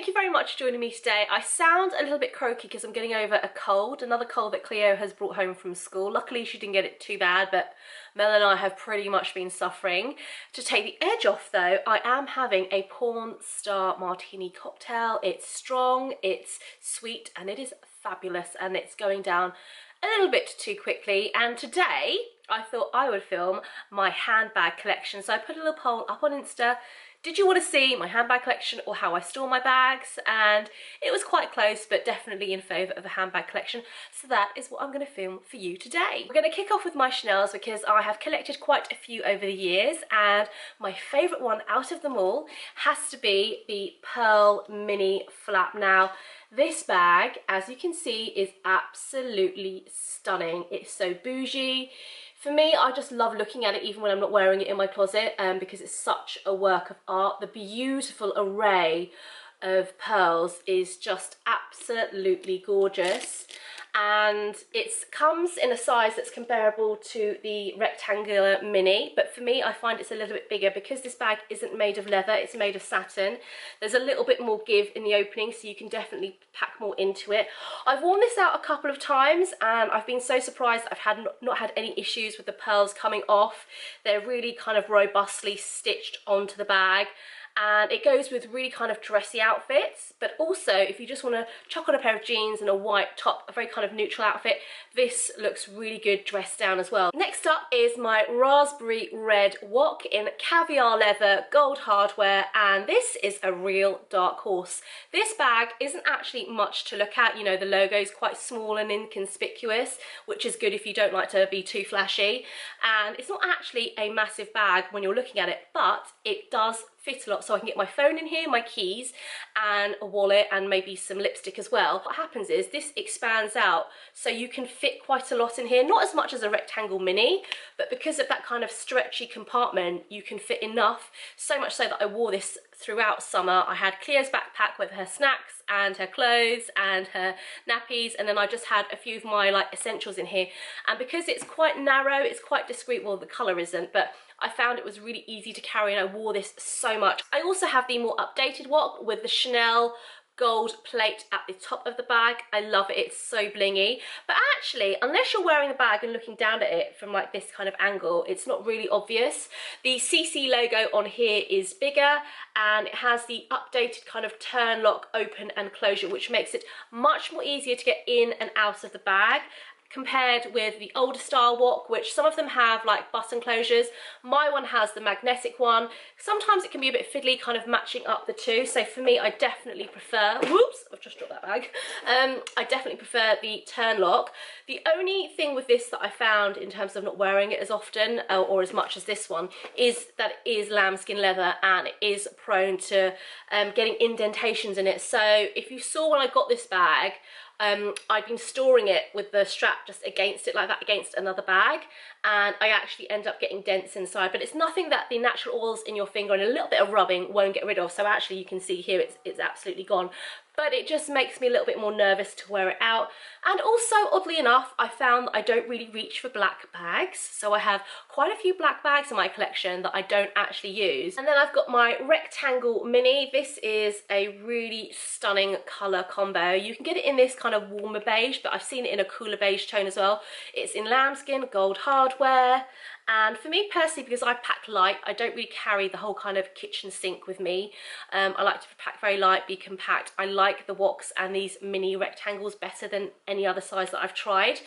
thank you very much for joining me today. I sound a little bit croaky because I'm getting over a cold, another cold that Cleo has brought home from school. Luckily she didn't get it too bad, but Mel and I have pretty much been suffering. To take the edge off though, I am having a Porn Star Martini cocktail. It's strong, it's sweet, and it is fabulous, and it's going down a little bit too quickly. And today I thought I would film my handbag collection. So I put a little poll up on Insta. Did you want to see my handbag collection or how I store my bags? And it was quite close, but definitely in favour of a handbag collection. So that is what I'm going to film for you today. We're going to kick off with my Chanels because I have collected quite a few over the years, and my favourite one out of them all has to be the Pearl Mini Flap. Now, this bag, as you can see, is absolutely stunning. It's so bougie. For me, I just love looking at it even when I'm not wearing it in my closet, because it's such a work of art. The beautiful array of pearls is just absolutely gorgeous. And it comes in a size that's comparable to the rectangular mini, but for me I find it's a little bit bigger because this bag isn't made of leather, it's made of satin. There's a little bit more give in the opening, so you can definitely pack more into it. I've worn this out a couple of times and I've been so surprised that I've not had any issues with the pearls coming off. They're really kind of robustly stitched onto the bag. And it goes with really kind of dressy outfits, but also if you just want to chuck on a pair of jeans and a white top, a very kind of neutral outfit, this looks really good dressed down as well. Next up is my raspberry red wok in caviar leather, gold hardware, and this is a real dark horse. This bag isn't actually much to look at, you know, the logo is quite small and inconspicuous, which is good if you don't like to be too flashy, and it's not actually a massive bag when you're looking at it, but it does fit a lot, so I can get my phone in here, my keys, and a wallet, and maybe some lipstick as well. What happens is this expands out, so you can fit quite a lot in here, not as much as a rectangle mini, but because of that kind of stretchy compartment, you can fit enough, so much so that I wore this throughout summer. I had Cleo's backpack with her snacks and her clothes and her nappies, and then I just had a few of my like essentials in here, and because it's quite narrow, it's quite discreet. Well, the colour isn't, but I found it was really easy to carry, and I wore this so much. I also have the more updated wok with the Chanel gold plate at the top of the bag. I love it, it's so blingy. But actually, unless you're wearing the bag and looking down at it from like this kind of angle, it's not really obvious. The CC logo on here is bigger, and it has the updated kind of turn lock, open and closure, which makes it much more easier to get in and out of the bag, compared with the older style wok, which some of them have like button closures. My one has the magnetic one. Sometimes it can be a bit fiddly, kind of matching up the two. So for me, I definitely prefer, whoops, I've just dropped that bag. I definitely prefer the turn lock. The only thing with this that I found in terms of not wearing it as often or as much as this one is that it is lambskin leather, and it is prone to getting indentations in it. So if you saw when I got this bag, I'd been storing it with the strap just against it like that, against another bag, and I actually end up getting dents inside, but it's nothing that the natural oils in your finger and a little bit of rubbing won't get rid of. So actually you can see here it's absolutely gone, but it just makes me a little bit more nervous to wear it out. And also, oddly enough, I found that I don't really reach for black bags, so I have quite a few black bags in my collection that I don't actually use. And then I've got my rectangle mini. This is a really stunning colour combo. You can get it in this kind of warmer beige, but I've seen it in a cooler beige tone as well. It's in lambskin, gold hardware, and for me personally, because I pack light, I don't really carry the whole kind of kitchen sink with me. I like to pack very light, be compact. I like the woks and these mini rectangles better than any other size that I've tried.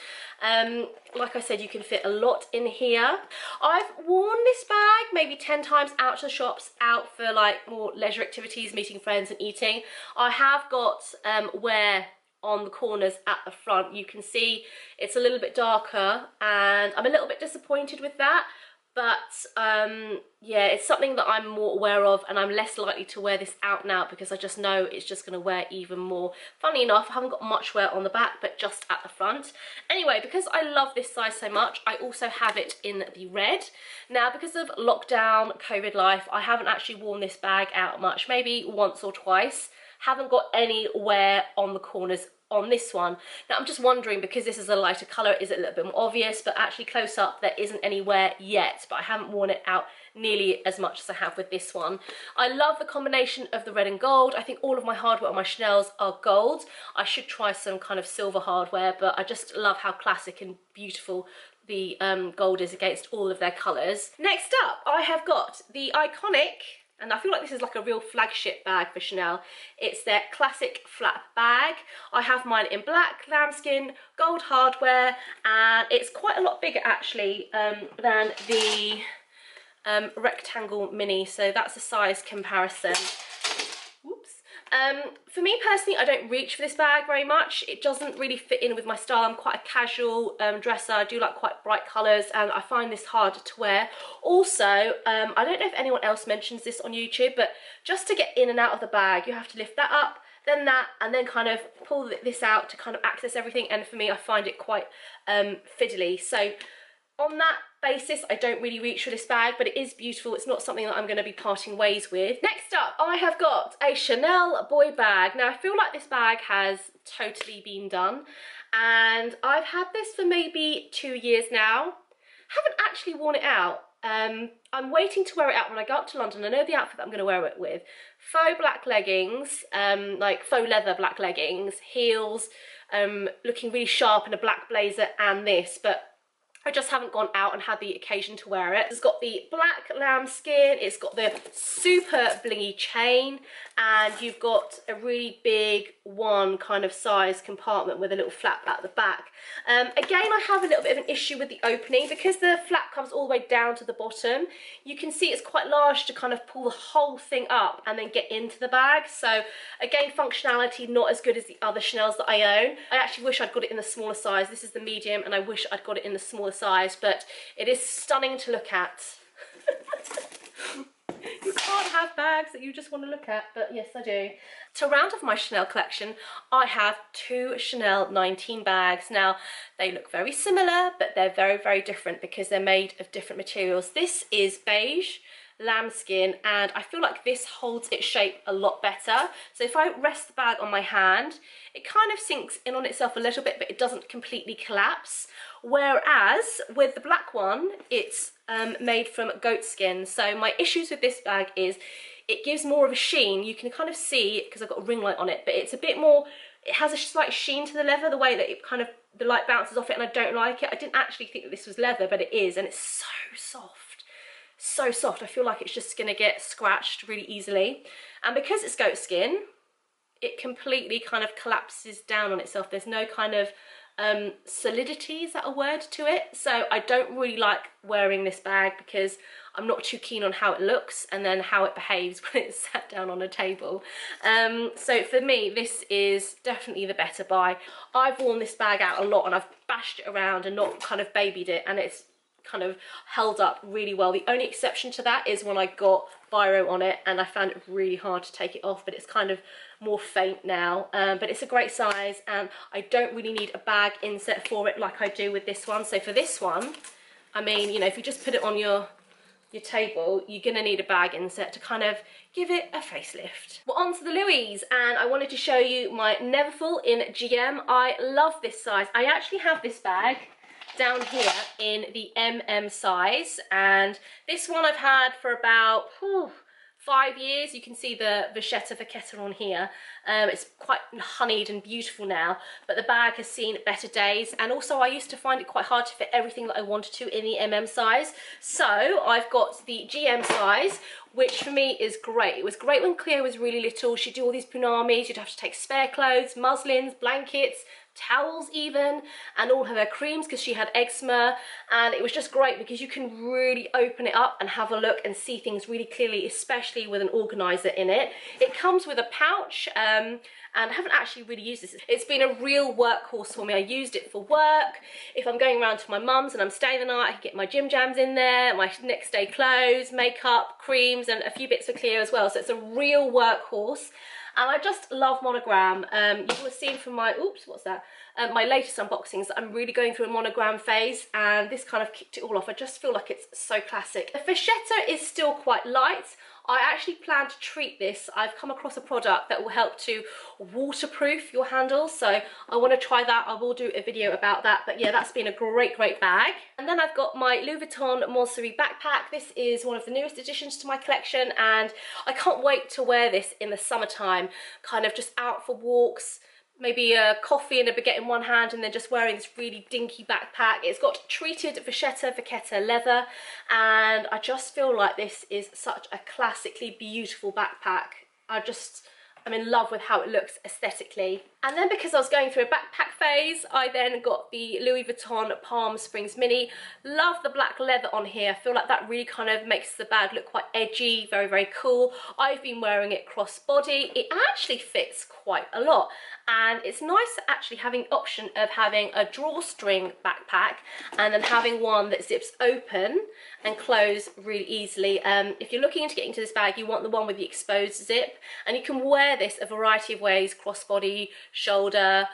Like I said, you can fit a lot in here. I've worn this bag maybe 10 times out to the shops, out for like more leisure activities, meeting friends and eating. I have got wear on the corners at the front. You can see it's a little bit darker, and I'm a little bit disappointed with that, but yeah, it's something that I'm more aware of, and I'm less likely to wear this out now because I just know it's just going to wear even more. Funnily enough, I haven't got much wear on the back, but just at the front. Anyway, because I love this size so much, I also have it in the red. Now, because of lockdown, COVID life, I haven't actually worn this bag out much, maybe once or twice. Haven't got any wear on the corners on this one. Now I'm just wondering, because this is a lighter colour, is it a little bit more obvious? But actually close up there isn't any wear yet, but I haven't worn it out nearly as much as I have with this one. I love the combination of the red and gold. I think all of my hardware on my Chanel's are gold. I should try some kind of silver hardware, but I just love how classic and beautiful the gold is against all of their colours. Next up, I have got the iconic, and I feel like this is like a real flagship bag for Chanel. It's their classic flap bag. I have mine in black, lambskin, gold hardware, and it's quite a lot bigger actually than the rectangle mini, so that's a size comparison. Whoops. For me personally, I don't reach for this bag very much. It doesn't really fit in with my style. I'm quite a casual dresser. I do like quite bright colours, and I find this hard to wear. Also, I don't know if anyone else mentions this on YouTube, but just to get in and out of the bag, you have to lift that up, then that, and then kind of pull this out to kind of access everything. And for me, I find it quite fiddly. So on that basis, I don't really reach for this bag, but it is beautiful. It's not something that I'm going to be parting ways with. Next up, I have got a Chanel boy bag. Now, I feel like this bag has totally been done, and I've had this for maybe 2 years now. Haven't actually worn it out. I'm waiting to wear it out when I go up to London. I know the outfit that I'm going to wear it with. Faux black leggings, like faux leather black leggings, heels, looking really sharp in a black blazer and this, but I just haven't gone out and had the occasion to wear it. It's got the black lambskin, it's got the super blingy chain, and you've got a really big one kind of size compartment with a little flap at the back. Again, I have a little bit of an issue with the opening because the flap comes all the way down to the bottom. You can see it's quite large to kind of pull the whole thing up and then get into the bag. So again, functionality not as good as the other Chanel's that I own. I actually wish I'd got it in the smaller size. This is the medium, and I wish I'd got it in the smaller size, but it is stunning to look at. You can't have bags that you just want to look at, but yes, I do. To round off my Chanel collection, I have 2 Chanel 19 bags. Now, they look very similar, but they're very, very different because they're made of different materials. This is beige, lambskin, and I feel like this holds its shape a lot better. So if I rest the bag on my hand, it kind of sinks in on itself a little bit, but it doesn't completely collapse. Whereas with the black one, it's made from goat skin. So my issues with this bag is it gives more of a sheen. You can kind of see, because I've got a ring light on it, but it's a bit more, it has a slight sheen to the leather, the way that it kind of, the light bounces off it, and I don't like it. I didn't actually think that this was leather, but it is, and it's so soft. So soft. I feel like it's just going to get scratched really easily. And because it's goat skin, it completely kind of collapses down on itself. There's no kind of solidity, is that a word, to it? So I don't really like wearing this bag because I'm not too keen on how it looks and then how it behaves when it's sat down on a table. So for me, this is definitely the better buy. I've worn this bag out a lot and I've bashed it around and not kind of babied it, and it's kind of held up really well. The only exception to that is when I got biro on it, and I found it really hard to take it off, but it's kind of more faint now. But it's a great size, and I don't really need a bag inset for it like I do with this one. So for this one, I mean, you know, if you just put it on your table, you're gonna need a bag inset to kind of give it a facelift. Well, on to the Louis, and I wanted to show you my Neverfull in GM. I love this size. I actually have this bag down here in the MM size, and this one I've had for about 5 years. You can see the vachetta on here. It's quite honeyed and beautiful now, but the bag has seen better days, and also I used to find it quite hard to fit everything that I wanted to in the MM size. So I've got the GM size, which for me is great. It was great when Cleo was really little. She'd do all these punamis, you'd have to take spare clothes, muslins, blankets, towels even, and all of her creams because she had eczema, and it was just great because you can really open it up and have a look and see things really clearly, especially with an organizer in it. It comes with a pouch, and I haven't actually really used this. It's been a real workhorse for me. I used it for work. If I'm going around to my mum's and I'm staying the night, I can get my gym jams in there, my next day clothes, makeup, creams, and a few bits for Cleo as well. So it's a real workhorse. And I just love monogram. You will have seen from my, my latest unboxings, I'm really going through a monogram phase, and this kind of kicked it all off. I just feel like it's so classic. The vachetta is still quite light. I actually plan to treat this. I've come across a product that will help to waterproof your handles, so I want to try that. I will do a video about that, but yeah, that's been a great bag. And then I've got my Louis Vuitton Moncerie backpack. This is one of the newest additions to my collection, and I can't wait to wear this in the summertime, kind of just out for walks, maybe a coffee and a baguette in one hand, and then just wearing this really dinky backpack. It's got treated vachetta leather, and I just feel like this is such a classically beautiful backpack. I'm in love with how it looks aesthetically. And then because I was going through a backpack phase, I then got the Louis Vuitton Palm Springs Mini. Love the black leather on here. I feel like that really kind of makes the bag look quite edgy, very cool. I've been wearing it crossbody. It actually fits quite a lot. And it's nice actually having the option of having a drawstring backpack and then having one that zips open and close really easily. If you're looking into getting into this bag, you want the one with the exposed zip, and you can wear this a variety of ways: crossbody, shoulder,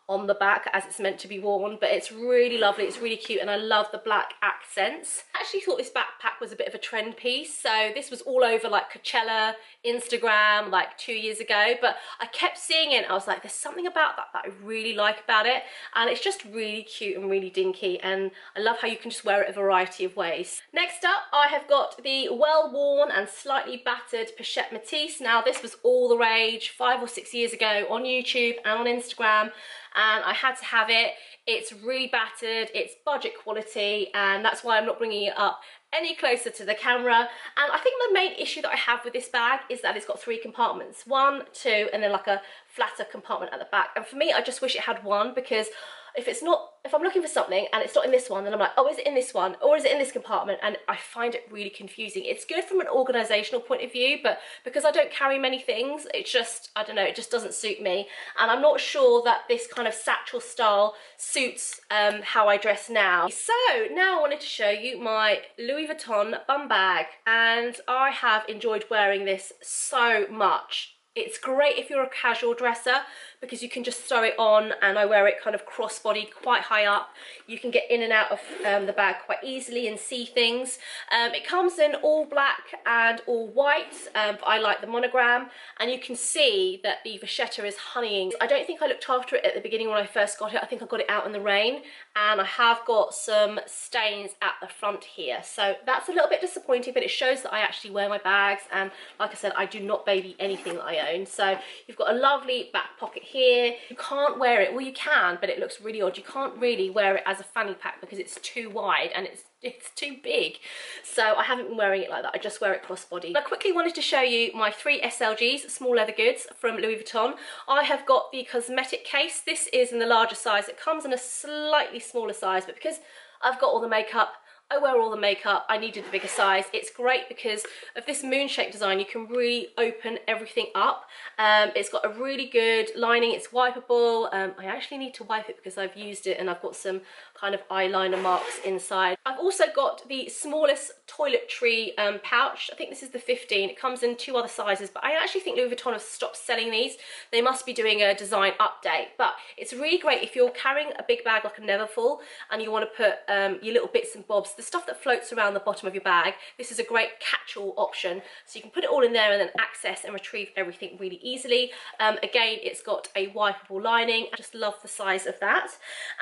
on the back as it's meant to be worn. But it's really lovely, it's really cute, and I love the black accents. I actually thought this backpack was a bit of a trend piece, so this was all over like Coachella, Instagram, like 2 years ago, but I kept seeing it and I was like, there's something about that I really like about it, and it's just really cute and really dinky, and I love how you can just wear it a variety of ways. Next up, I have got the well-worn and slightly battered Pochette Matisse. Now this was all the rage 5 or 6 years ago on YouTube and on Instagram, and I had to have it. It's really battered, it's budget quality, and that's why I'm not bringing it up any closer to the camera. And I think the main issue that I have with this bag is that it's got 3 compartments, 1, 2, and then like a flatter compartment at the back. And for me, I just wish it had 1, because if I'm looking for something and it's not in this one, then I'm like, oh, is it in this one, or is it in this compartment? And I find it really confusing. It's good from an organizational point of view, but because I don't carry many things, it just, I don't know, it just doesn't suit me. And I'm not sure that this kind of satchel style suits how I dress now. So now I wanted to show you my Louis Vuitton bum bag, and I have enjoyed wearing this so much. It's great if you're a casual dresser because you can just throw it on, and I wear it kind of crossbody, quite high up. You can get in and out of the bag quite easily and see things. It comes in all black and all white, but I like the monogram, and you can see that the vachetta is honeying. I don't think I looked after it at the beginning when I first got it. I think I got it out in the rain, and I have got some stains at the front here, so that's a little bit disappointing, but it shows that I actually wear my bags, and like I said, I do not baby anything that I own. So you've got a lovely back pocket here. You can't wear it, well you can, but it looks really odd. You can't really wear it as a fanny pack because it's too wide and it's too big, so I haven't been wearing it like that. I just wear it crossbody. I quickly wanted to show you my 3 SLGs, small leather goods from Louis Vuitton. I have got the cosmetic case. This is in the larger size. It comes in a slightly smaller size, but because I've got all the makeup, I wear all the makeup, I needed the bigger size. It's great because of this moon shape design. You can really open everything up. It's got a really good lining. It's wipeable. I actually need to wipe it because I've used it and I've got some kind of eyeliner marks inside. I've also got the smallest toiletry pouch. I think this is the 15. It comes in 2 other sizes, but I actually think Louis Vuitton have stopped selling these. They must be doing a design update, but it's really great if you're carrying a big bag like a Neverfull and you want to put your little bits and bobs, the stuff that floats around the bottom of your bag. This is a great catch-all option, so you can put it all in there and then access and retrieve everything really easily. Again, it's got a wipeable lining. I just love the size of that.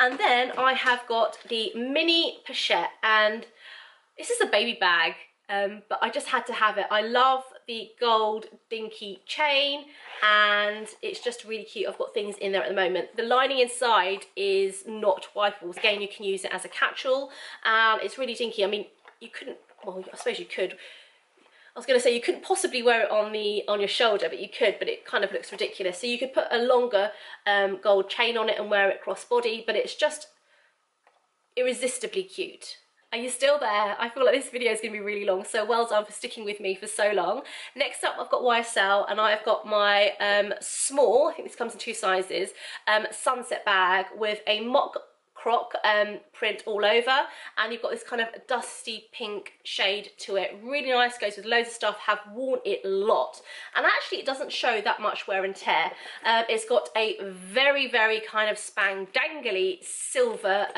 And then I have got the mini pochette, and this is a baby bag, but I just had to have it. I love the gold dinky chain, and it's just really cute. I've got things in there at the moment. The lining inside is not wipeable. Again, you can use it as a catch-all, and it's really dinky. I mean, you couldn't, well, I suppose you could. I was going to say you couldn't possibly wear it on your shoulder, but you could, but it kind of looks ridiculous. So you could put a longer gold chain on it and wear it crossbody, but it's just irresistibly cute. Are you still there? I feel like this video is going to be really long, so well done for sticking with me for so long. Next up, I've got YSL, and I've got my small, I think this comes in 2 sizes, sunset bag with a mock croc print all over, and you've got this kind of dusty pink shade to it. Really nice, goes with loads of stuff. Have worn it a lot, and actually it doesn't show that much wear and tear. It's got a very kind of spang dangly silver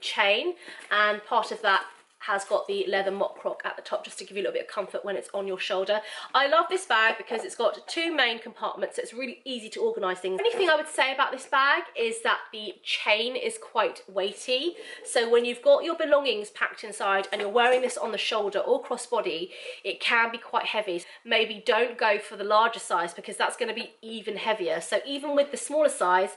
chain, and part of that has got the leather mock croc at the top just to give you a little bit of comfort when it's on your shoulder. I love this bag because it's got two main compartments, so it's really easy to organise things. The only thing I would say about this bag is that the chain is quite weighty, so when you've got your belongings packed inside and you're wearing this on the shoulder or crossbody, it can be quite heavy. Maybe don't go for the larger size because that's going to be even heavier. So even with the smaller size,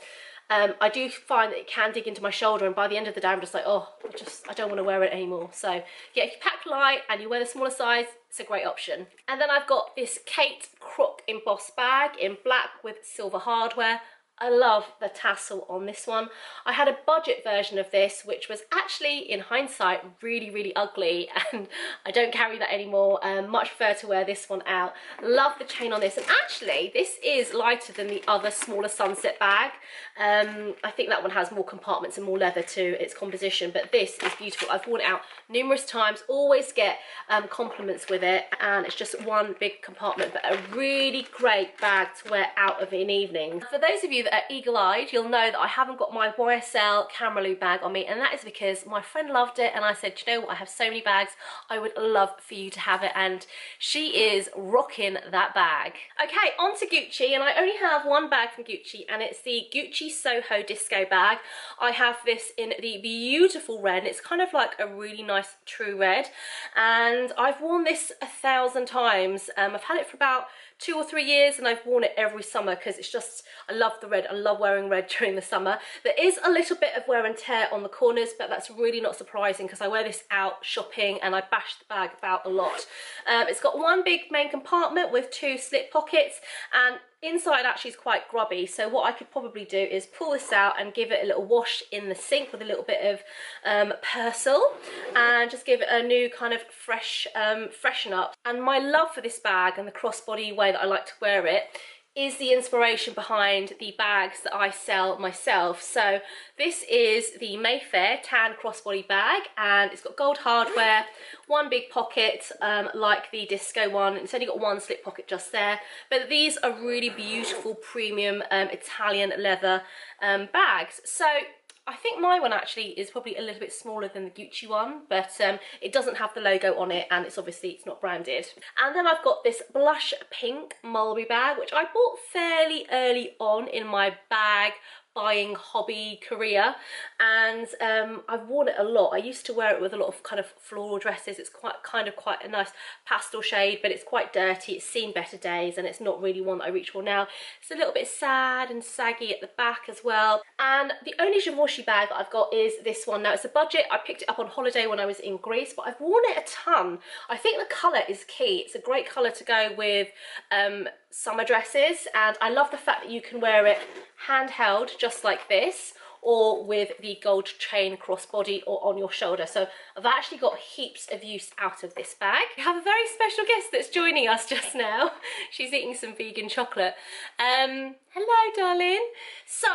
I do find that it can dig into my shoulder, and by the end of the day I'm just like, oh, I don't want to wear it anymore. So yeah, if you pack light and you wear the smaller size, it's a great option. And then I've got this Kate Croc embossed bag in black with silver hardware. I love the tassel on this one. I had a budget version of this, which was actually, in hindsight, really, really ugly, and I don't carry that anymore. Much prefer to wear this one out. Love the chain on this, and actually, this is lighter than the other smaller Sunset bag. I think that one has more compartments and more leather to its composition, but this is beautiful. I've worn it out numerous times, always get compliments with it, and it's just one big compartment, but a really great bag to wear out of an evening. For those of you that are eagle-eyed, you'll know that I haven't got my YSL Cameraloo bag on me, and that is because my friend loved it, and I said, you know what, I have so many bags, I would love for you to have it, and she is rocking that bag. Okay, on to Gucci, and I only have one bag from Gucci, and it's the Gucci Soho Disco bag. I have this in the beautiful red, and it's kind of like a really nice true red, and I've worn this 1,000 times. I've had it for about 2 or 3 years, and I've worn it every summer because it's just, I love the red. I love wearing red during the summer. There is a little bit of wear and tear on the corners, but that's really not surprising because I wear this out shopping and I bash the bag about a lot. It's got one big main compartment with 2 slip pockets, and inside actually is quite grubby, so what I could probably do is pull this out and give it a little wash in the sink with a little bit of Persil, and just give it a new kind of fresh freshen up. And my love for this bag and the crossbody way that I like to wear it is the inspiration behind the bags that I sell myself. So this is the Mayfair tan crossbody bag, and it's got gold hardware, one big pocket like the disco one. It's only got one slip pocket just there, but these are really beautiful premium Italian leather bags. So I think my one actually is probably a little bit smaller than the Gucci one, but it doesn't have the logo on it, and it's not branded. And then I've got this blush pink Mulberry bag, which I bought fairly early on in my bag buying hobby career, and I've worn it a lot. I used to wear it with a lot of kind of floral dresses. It's quite a nice pastel shade, but it's quite dirty. It's seen better days, and it's not really one that I reach for now. It's a little bit sad and saggy at the back as well. And the only Givenchy bag that I've got is this one. Now, it's a budget. I picked it up on holiday when I was in Greece, but I've worn it a ton. I think the colour is key. It's a great colour to go with summer dresses, and I love the fact that you can wear it handheld just like this, or with the gold chain crossbody, or on your shoulder. So I've actually got heaps of use out of this bag. We have a very special guest that's joining us just now. She's eating some vegan chocolate. Hello, darling. So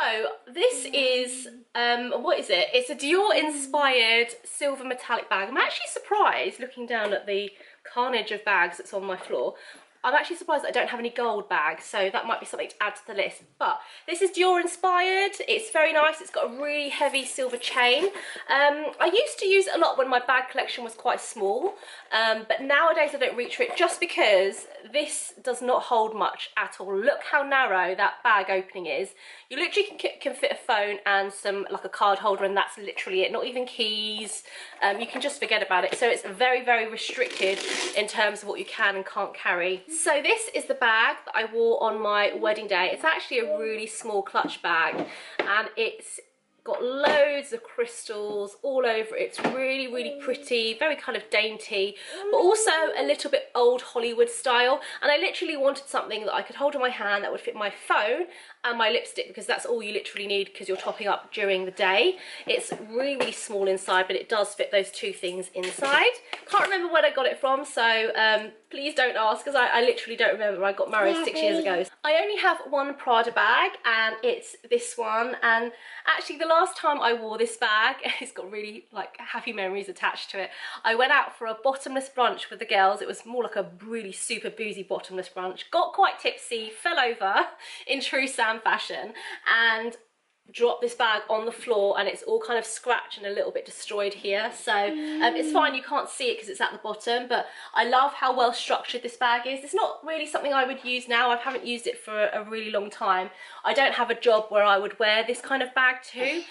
this is, what is it? It's a Dior inspired silver metallic bag. I'm actually surprised, looking down at the carnage of bags that's on my floor, I'm actually surprised that I don't have any gold bags, so that might be something to add to the list. But this is Dior inspired. It's very nice. It's got a really heavy silver chain. I used to use it a lot when my bag collection was quite small, but nowadays I don't reach for it just because this does not hold much at all. Look how narrow that bag opening is. You literally can fit a phone and like a card holder, and that's literally it. Not even keys. You can just forget about it. So it's very, very restricted in terms of what you can and can't carry. So this is the bag that I wore on my wedding day. It's actually a really small clutch bag, and it's got loads of crystals all over it. It's really, really pretty, very kind of dainty, but also a little bit old Hollywood style. And I literally wanted something that I could hold in my hand that would fit my phone and my lipstick, because that's all you literally need because you're topping up during the day. It's really, really small inside, but it does fit those two things inside. Can't remember where I got it from, so please don't ask, because I literally don't remember. I got married 6 years ago. I only have one Prada bag, and it's this one. And actually the last time I wore this bag, it's got really like happy memories attached to it. I went out for a bottomless brunch with the girls. It was more like a really super boozy bottomless brunch. Got quite tipsy, fell over in true Sam fashion, and drop this bag on the floor and it's all kind of scratched and a little bit destroyed here, so it's fine, you can't see it because it's at the bottom, but I love how well structured this bag is. It's not really something I would use now. I haven't used it for a really long time. I don't have a job where I would wear this kind of bag too,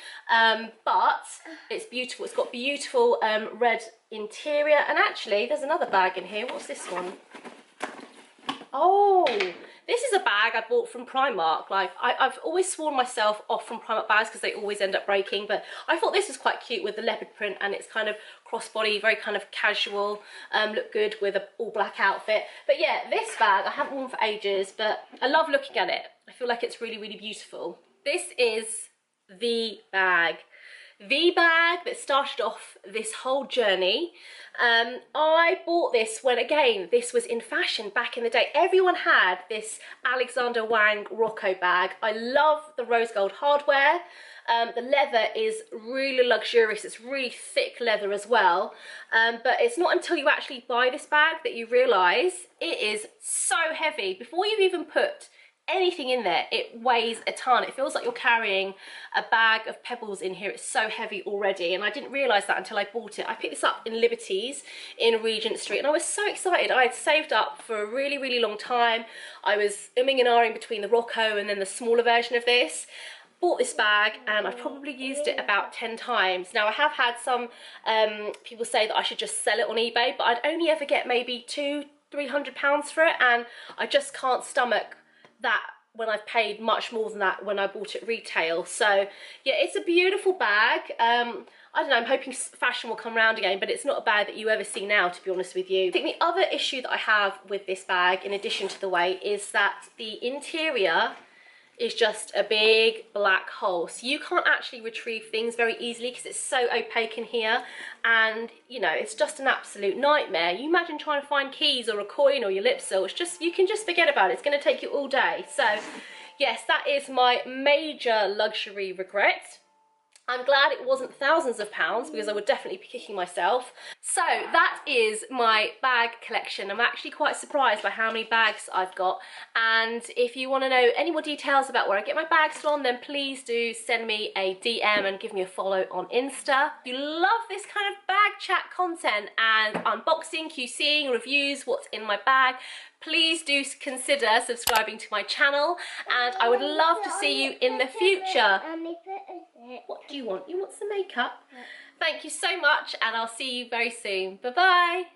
but it's beautiful. It's got beautiful red interior, and actually there's another bag in here. What's this one? Oh, this is a bag I bought from Primark. Like, I've always sworn myself off from Primark bags because they always end up breaking, but I thought this was quite cute with the leopard print, and it's kind of crossbody, very kind of casual, look good with an all black outfit. But yeah, this bag I haven't worn for ages, but I love looking at it. I feel like it's really, really beautiful. This is the bag. The bag that started off this whole journey. I bought this when, again, this was in fashion back in the day. Everyone had this Alexander Wang Rocco bag. I love the rose gold hardware. The leather is really luxurious. It's really thick leather as well. But it's not until you actually buy this bag that you realise it is so heavy. Before you even put anything in there, it weighs a ton. It feels like you're carrying a bag of pebbles in here. It's so heavy already, and I didn't realise that until I bought it. I picked this up in Liberties in Regent Street, and I was so excited. I had saved up for a really, really long time. I was umming and ahhing between the Rocco and then the smaller version of this. Bought this bag and I've probably used it about 10 times. Now, I have had some people say that I should just sell it on eBay, but I'd only ever get maybe £200–300 for it, and I just can't stomach that when I've paid much more than that when I bought it retail. So yeah, it's a beautiful bag. I don't know, I'm hoping fashion will come around again, but it's not a bag that you ever see now, to be honest with you. I think the other issue that I have with this bag, in addition to the weight, is that the interior is just a big black hole, so you can't actually retrieve things very easily because it's so opaque in here, and you know, it's just an absolute nightmare. You imagine trying to find keys or a coin or your lip seal. It's just, you can just forget about it. It's going to take you all day. So yes, that is my major luxury regret. I'm glad it wasn't thousands of pounds, because I would definitely be kicking myself. So that is my bag collection. I'm actually quite surprised by how many bags I've got. And if you want to know any more details about where I get my bags from, then please do send me a DM and give me a follow on Insta. If you love this kind of bag chat content and unboxing, QCing, reviews, what's in my bag, please do consider subscribing to my channel, and I would love to see you in the future. What do you want? You want some makeup? Thank you so much, and I'll see you very soon. Bye bye.